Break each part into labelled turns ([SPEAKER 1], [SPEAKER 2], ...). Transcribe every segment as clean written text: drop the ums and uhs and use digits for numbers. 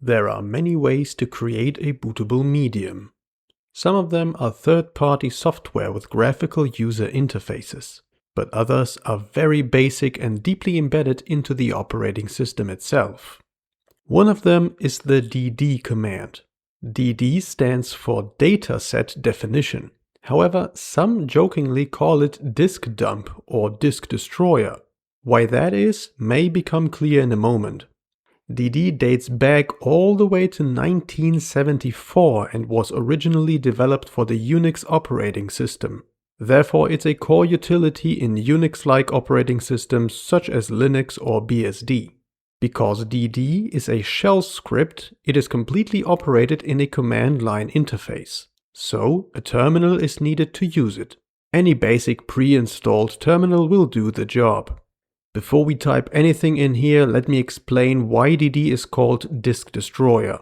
[SPEAKER 1] There are many ways to create a bootable medium. Some of them are third-party software with graphical user interfaces, but others are very basic and deeply embedded into the operating system itself. One of them is the dd command. dd stands for dataset definition. However, some jokingly call it disk dump or disk destroyer. Why that is may become clear in a moment. dd dates back all the way to 1974 and was originally developed for the Unix operating system. Therefore, it's a core utility in Unix-like operating systems such as Linux or BSD. Because dd is a shell script, it is completely operated in a command line interface. So, a terminal is needed to use it. Any basic pre-installed terminal will do the job. Before we type anything in here, let me explain why dd is called disk destroyer.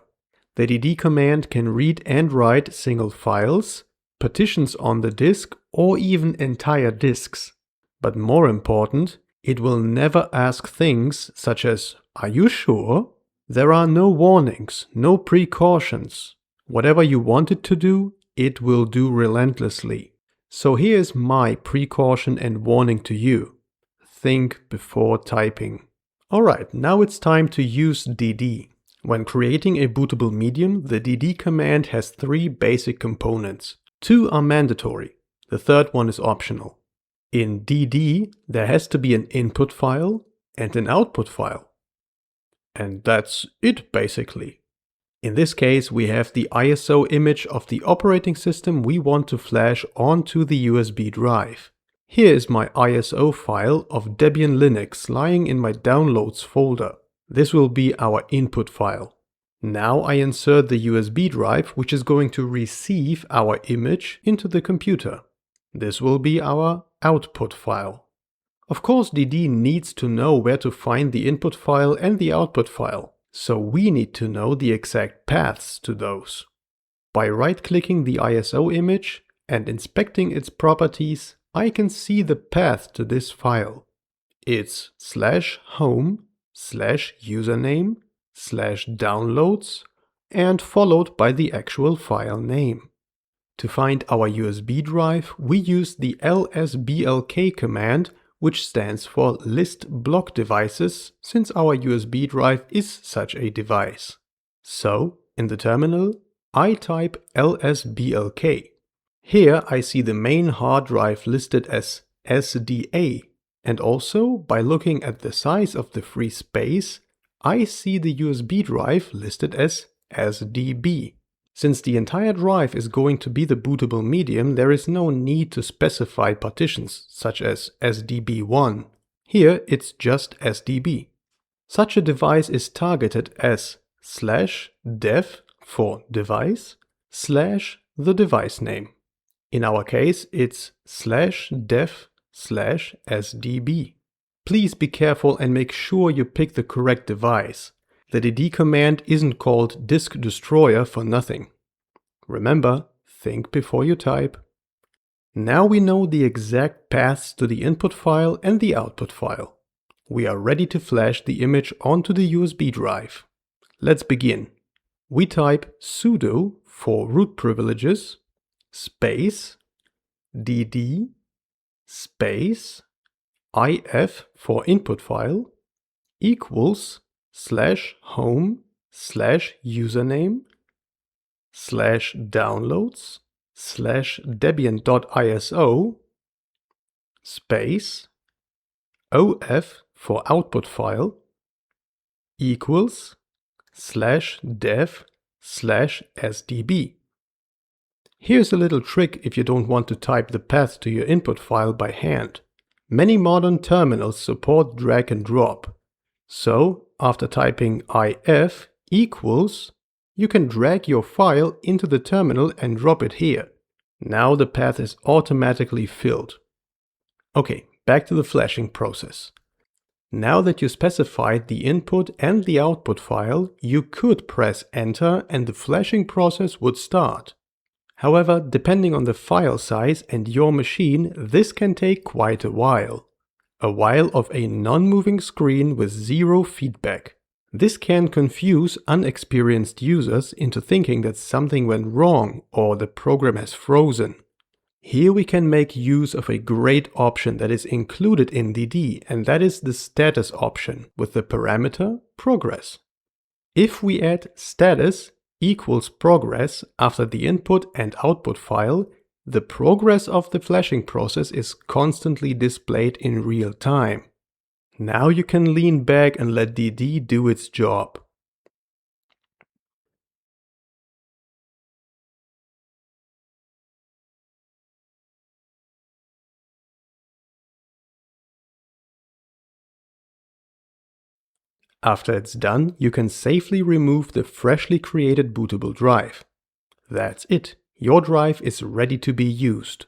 [SPEAKER 1] The dd command can read and write single files, partitions on the disk, or even entire disks. But more important, it will never ask things such as, "Are you sure?" There are no warnings, no precautions. Whatever you want it to do, it will do relentlessly. So here's my precaution and warning to you. Think before typing. Alright, now it's time to use dd. When creating a bootable medium, the dd command has three basic components. Two are mandatory. The third one is optional. In dd, there has to be an input file and an output file. And that's it basically. In this case, we have the ISO image of the operating system we want to flash onto the USB drive. Here is my ISO file of Debian Linux lying in my downloads folder. This will be our input file. Now I insert the USB drive, which is going to receive our image into the computer. This will be our output file. Of course, dd needs to know where to find the input file and the output file, so we need to know the exact paths to those. By right-clicking the ISO image and inspecting its properties, I can see the path to this file. It's /home/username/downloads and followed by the actual file name. To find our USB drive, we use the lsblk command, which stands for list block devices, since our USB drive is such a device. So, in the terminal, I type lsblk. Here I see the main hard drive listed as SDA, and also, by looking at the size of the free space, I see the USB drive listed as SDB. Since the entire drive is going to be the bootable medium, there is no need to specify partitions, such as SDB1. Here it's just SDB. Such a device is targeted as /dev for device /the device name. In our case, it's /dev/SDB. Please be careful and make sure you pick the correct device. The dd command isn't called disk destroyer for nothing. Remember, think before you type. Now we know the exact paths to the input file and the output file. We are ready to flash the image onto the USB drive. Let's begin. We type sudo for root privileges space dd space if for input file equals /home/username/downloads/debian.iso space of for output file equals /dev/sdb. Here's a little trick if you don't want to type the path to your input file by hand. Many modern terminals support drag and drop. So, after typing if equals, you can drag your file into the terminal and drop it here. Now the path is automatically filled. Okay, back to the flashing process. Now that you specified the input and the output file, you could press enter and the flashing process would start. However, depending on the file size and your machine, this can take quite a while. A while of a non-moving screen with zero feedback. This can confuse unexperienced users into thinking that something went wrong or the program has frozen. Here we can make use of a great option that is included in DD, and that is the status option with the parameter progress. If we add status equals progress after the input and output file, the progress of the flashing process is constantly displayed in real time. Now you can lean back and let DD do its job. After it's done, you can safely remove the freshly created bootable drive. That's it. Your drive is ready to be used.